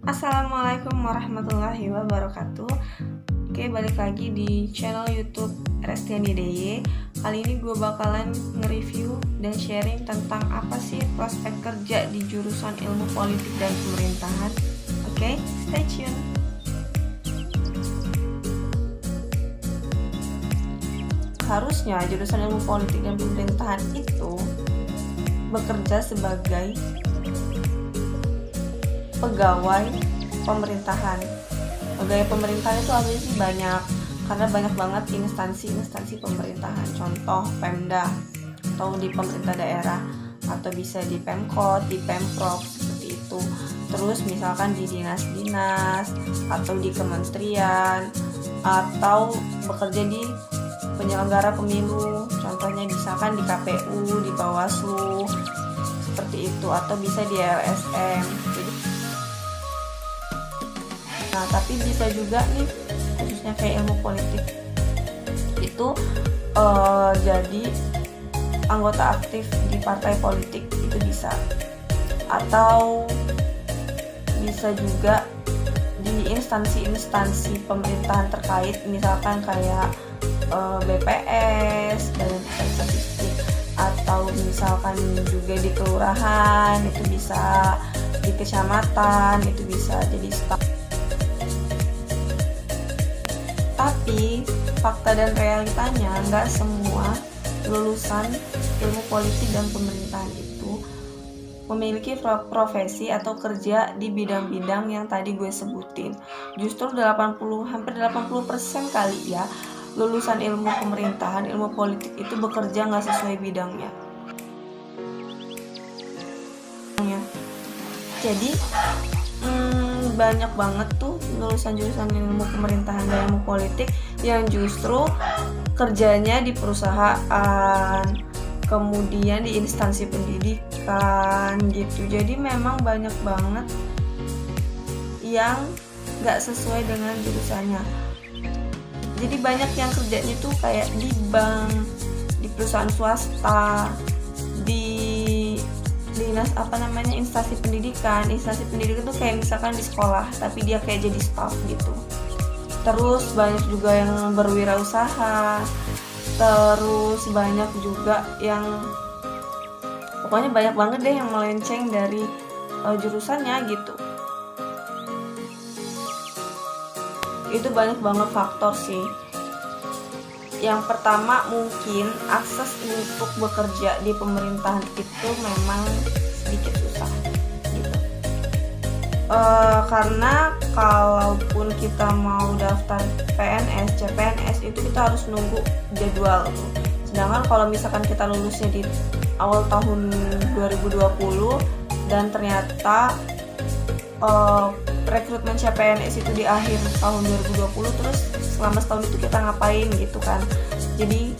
Assalamualaikum warahmatullahi wabarakatuh. Oke, balik lagi di channel YouTube Restiani DY. Kali ini gue bakalan nge-review dan sharing tentang apa sih prospek kerja di jurusan ilmu politik dan pemerintahan. Oke, stay tune. Harusnya jurusan ilmu politik dan pemerintahan itu bekerja sebagai pegawai pemerintahan. Pegawai pemerintahan itu apa sih? Banyak, karena banyak banget instansi pemerintahan. Contoh Pemda atau di pemerintah daerah, atau bisa di Pemkot, di Pemprov, seperti itu. Terus misalkan di dinas-dinas atau di kementerian, atau bekerja di penyelenggara pemilu, contohnya misalkan di KPU, di Bawaslu, seperti itu, atau bisa di LSM. Nah, tapi bisa juga nih, khususnya kayak ilmu politik itu jadi anggota aktif di partai politik, itu bisa. Atau bisa juga di instansi-instansi pemerintahan terkait, misalkan kayak BPS, Badan Pusat Statistik, atau misalkan juga di kelurahan, itu bisa, di kecamatan, itu bisa jadi staf. Tapi fakta dan realitanya nggak semua lulusan ilmu politik dan pemerintahan itu memiliki profesi atau kerja di bidang-bidang yang tadi gue sebutin. Justru hampir 80% kali ya, lulusan ilmu pemerintahan, ilmu politik itu bekerja nggak sesuai bidangnya. Jadi banyak banget tuh lulusan jurusan ilmu pemerintahan dan ilmu politik yang justru kerjanya di perusahaan, kemudian di instansi pendidikan gitu. Jadi memang banyak banget yang gak sesuai dengan jurusannya. Jadi banyak yang kerjanya tuh kayak di bank, di perusahaan swasta, di dinas instansi pendidikan tuh kayak misalkan di sekolah, tapi dia kayak jadi staff gitu. Terus banyak juga yang berwirausaha, terus banyak juga yang pokoknya banyak banget deh yang melenceng dari jurusannya gitu. Itu banyak banget faktor sih. Yang pertama, mungkin akses untuk bekerja di pemerintahan itu memang sedikit susah gitu. Karena kalaupun kita mau daftar PNS, CPNS itu kita harus nunggu jadwal. Sedangkan kalau misalkan kita lulusnya di awal tahun 2020 dan ternyata rekrutmen CPNS itu di akhir tahun 2020, terus selama setahun itu kita ngapain gitu kan. Jadi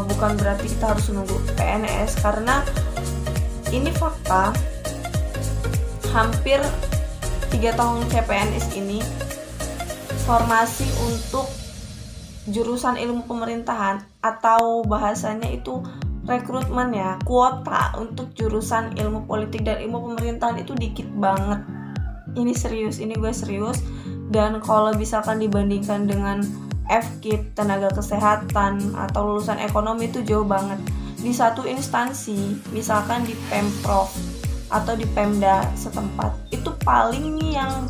bukan berarti kita harus nunggu PNS, karena ini fakta, hampir 3 tahun CPNS ini formasi untuk jurusan ilmu pemerintahan, atau bahasanya itu rekrutmen ya, kuota untuk jurusan ilmu politik dan ilmu pemerintahan itu dikit banget. Ini serius, ini gue serius. Dan kalau misalkan dibandingkan dengan FKIP, tenaga kesehatan, atau lulusan ekonomi, itu jauh banget. Di satu instansi, misalkan di Pemprov atau di Pemda setempat, itu paling yang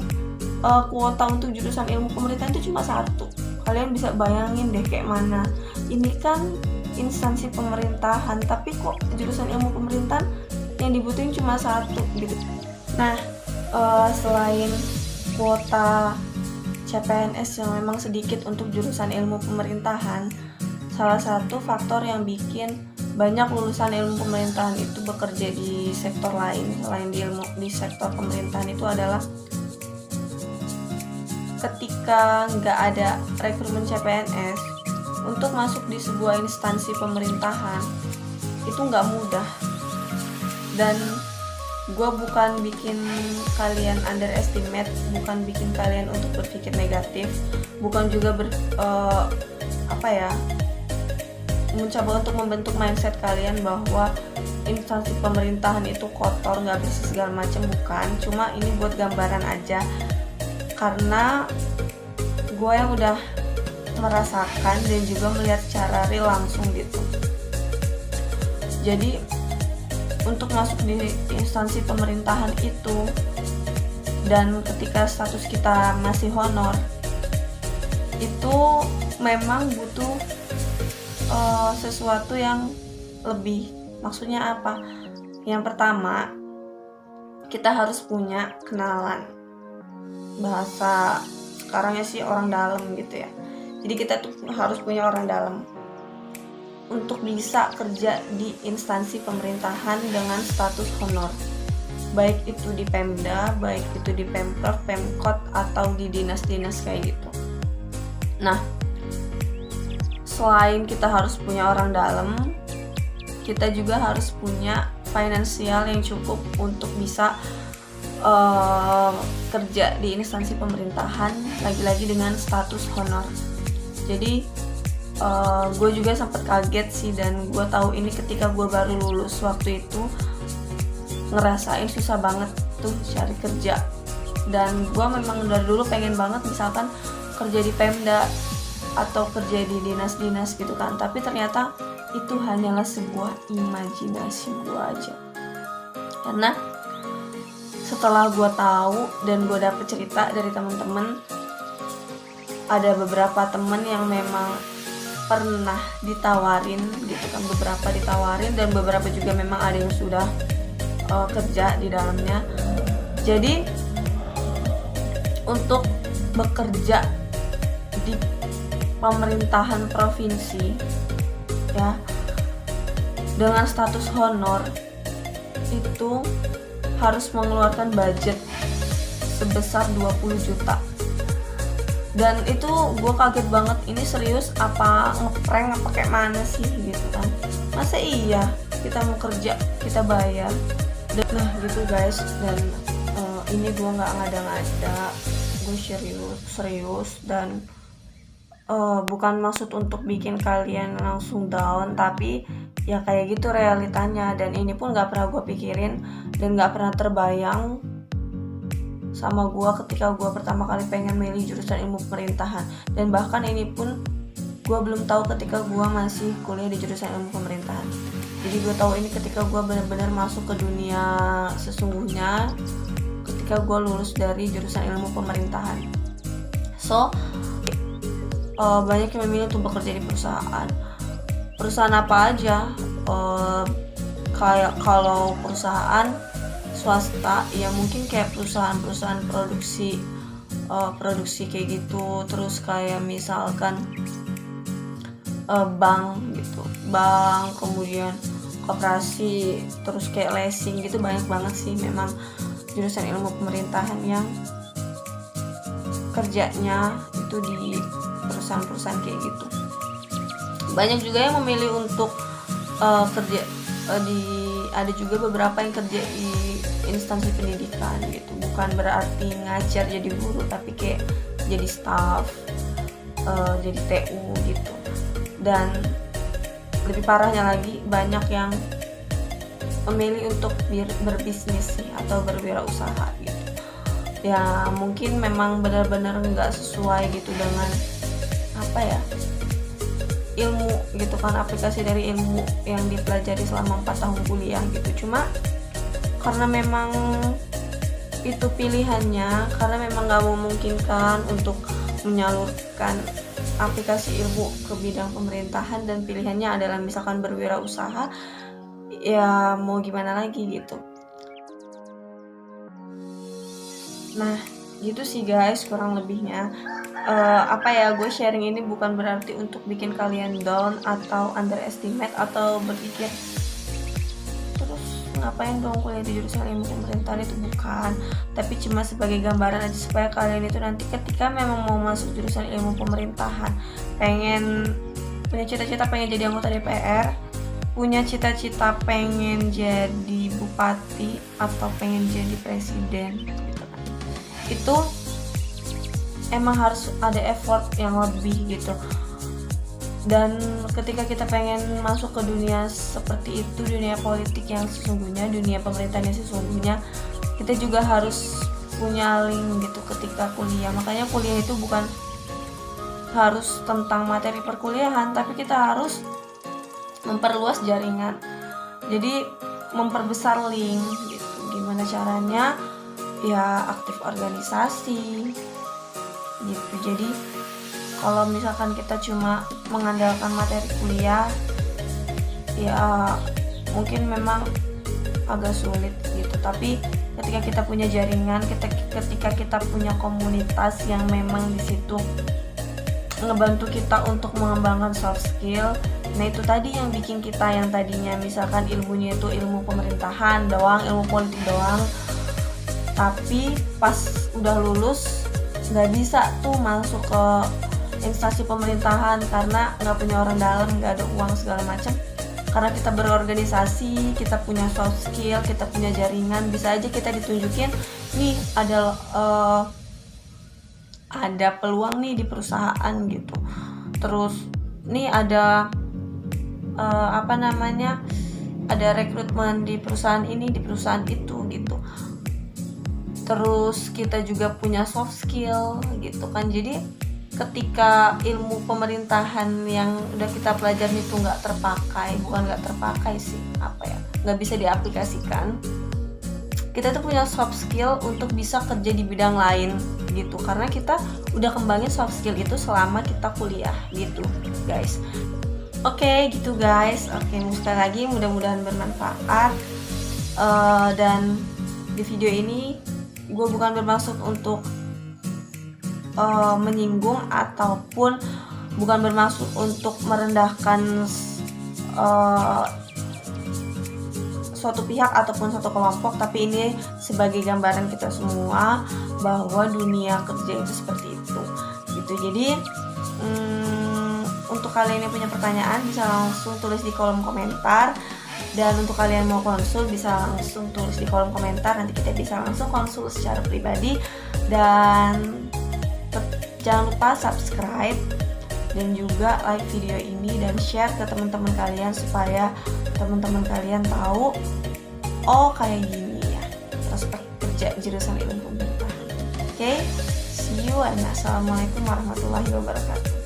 kuota untuk jurusan ilmu pemerintahan itu cuma 1. Kalian bisa bayangin deh kayak mana. Ini kan instansi pemerintahan, tapi kok jurusan ilmu pemerintahan yang dibutuhin cuma 1 gitu. Nah, selain kuota CPNS yang memang sedikit untuk jurusan ilmu pemerintahan, salah satu faktor yang bikin banyak lulusan ilmu pemerintahan itu bekerja di sektor lain selain di sektor pemerintahan itu adalah ketika nggak ada rekrutmen CPNS, untuk masuk di sebuah instansi pemerintahan itu nggak mudah. Dan gue bukan bikin kalian underestimate, bukan bikin kalian untuk berpikir negatif, bukan juga mencoba untuk membentuk mindset kalian bahwa instansi pemerintahan itu kotor, nggak bersih segala macam, bukan. Cuma ini buat gambaran aja, karena gue yang udah merasakan dan juga melihat secara real langsung gitu. Jadi untuk masuk di instansi pemerintahan itu, dan ketika status kita masih honor, itu memang butuh sesuatu yang lebih. Maksudnya apa? Yang pertama, kita harus punya kenalan. Bahasa sekarangnya sih orang dalam gitu ya. Jadi kita tuh harus punya orang dalam untuk bisa kerja di instansi pemerintahan dengan status honor, baik itu di Pemda, baik itu di Pemprov, Pemkot, atau di dinas-dinas kayak gitu. Nah, selain kita harus punya orang dalam, kita juga harus punya finansial yang cukup untuk bisa kerja di instansi pemerintahan, lagi-lagi dengan status honor. Jadi gue juga sempat kaget sih, dan gue tahu ini ketika gue baru lulus waktu itu, ngerasain susah banget tuh cari kerja. Dan gue memang dari dulu pengen banget misalkan kerja di Pemda atau kerja di dinas-dinas gitu kan, tapi ternyata itu hanyalah sebuah imajinasi gue aja. Karena setelah gue tahu dan gue dapet cerita dari teman-teman, ada beberapa temen yang memang pernah ditawarin gitu kan, beberapa ditawarin dan beberapa juga memang ada yang sudah kerja di dalamnya. Jadi untuk bekerja di pemerintahan provinsi ya dengan status honor itu harus mengeluarkan budget sebesar 20 juta. Dan itu gue kaget banget, ini serius apa ngeprank apa kayak mana sih gitu kan. Masa iya kita mau kerja kita bayar. Nah gitu guys, dan ini gue gak ngada-ngada, gue serius dan bukan maksud untuk bikin kalian langsung down, tapi ya kayak gitu realitanya. Dan ini pun gak pernah gue pikirin dan gak pernah terbayang sama gue ketika gue pertama kali pengen milih jurusan ilmu pemerintahan. Dan bahkan ini pun gue belum tahu ketika gue masih kuliah di jurusan ilmu pemerintahan. Jadi gue tahu ini ketika gue benar-benar masuk ke dunia sesungguhnya ketika gue lulus dari jurusan ilmu pemerintahan. So banyak yang memilih untuk bekerja di perusahaan apa aja. Kayak kalau perusahaan swasta ya mungkin kayak perusahaan produksi kayak gitu. Terus kayak misalkan bank gitu, bank, kemudian koperasi, terus kayak leasing gitu. Banyak banget sih memang jurusan ilmu pemerintahan yang kerjanya itu di perusahaan-perusahaan kayak gitu. Banyak juga yang memilih untuk kerja ada juga beberapa yang kerja di instansi pendidikan gitu. Bukan berarti ngajar jadi guru, tapi kayak jadi staff, jadi TU gitu. Dan lebih parahnya lagi, banyak yang memilih untuk berbisnis sih, atau berwirausaha gitu. Ya mungkin memang benar-benar nggak sesuai gitu dengan apa ya, ilmu gitu kan, aplikasi dari ilmu yang dipelajari selama 4 tahun kuliah gitu. Cuma karena memang itu pilihannya, karena memang gak memungkinkan untuk menyalurkan aplikasi ilmu ke bidang pemerintahan, dan pilihannya adalah misalkan berwirausaha, ya mau gimana lagi gitu. Nah gitu sih guys kurang lebihnya. Gue sharing ini bukan berarti untuk bikin kalian down atau underestimate atau berpikir terus ngapain dong kuliah di jurusan ilmu pemerintahan, itu bukan. Tapi cuma sebagai gambaran aja supaya kalian itu nanti ketika memang mau masuk jurusan ilmu pemerintahan, pengen punya cita-cita pengen jadi anggota DPR, punya cita-cita pengen jadi bupati atau pengen jadi presiden gitu kan, itu emang harus ada effort yang lebih gitu. Dan ketika kita pengen masuk ke dunia seperti itu, dunia politik yang sesungguhnya, dunia pemerintahan yang sesungguhnya, kita juga harus punya link gitu ketika kuliah. Makanya kuliah itu bukan harus tentang materi perkuliahan, tapi kita harus memperluas jaringan. Jadi memperbesar link gitu. Gimana caranya? Ya aktif organisasi gitu. Jadi kalau misalkan kita cuma mengandalkan materi kuliah, ya mungkin memang agak sulit gitu. Tapi ketika kita punya jaringan, ketika kita punya komunitas yang memang di situ ngebantu kita untuk mengembangkan soft skill, nah itu tadi yang bikin kita yang tadinya misalkan ilmunya itu ilmu pemerintahan doang, ilmu politik doang, tapi pas udah lulus nggak bisa tuh masuk ke instansi pemerintahan karena nggak punya orang dalam, nggak ada uang segala macam. Karena kita berorganisasi, kita punya soft skill, kita punya jaringan, bisa aja kita ditunjukin nih ada peluang nih di perusahaan gitu. Terus nih ada ada rekrutmen di perusahaan ini, di perusahaan itu gitu. Terus kita juga punya soft skill gitu kan. Jadi ketika ilmu pemerintahan yang udah kita pelajari itu nggak bisa diaplikasikan, kita tuh punya soft skill untuk bisa kerja di bidang lain gitu, karena kita udah kembangin soft skill itu selama kita kuliah gitu guys. Oke, gitu guys. Oke, sekali lagi mudah-mudahan bermanfaat. Dan di video ini gue bukan bermaksud untuk menyinggung ataupun bukan bermaksud untuk merendahkan suatu pihak ataupun suatu kelompok, tapi ini sebagai gambaran kita semua bahwa dunia kerja itu seperti itu gitu. Jadi untuk kalian yang punya pertanyaan bisa langsung tulis di kolom komentar, dan untuk kalian mau konsul bisa langsung tulis di kolom komentar, nanti kita bisa langsung konsul secara pribadi. Dan jangan lupa subscribe dan juga like video ini dan share ke teman-teman kalian supaya teman-teman kalian tahu, oh kayak gini ya prospek kerja jurusan ilmu pemerintahan. Oke, see you and assalamualaikum warahmatullahi wabarakatuh.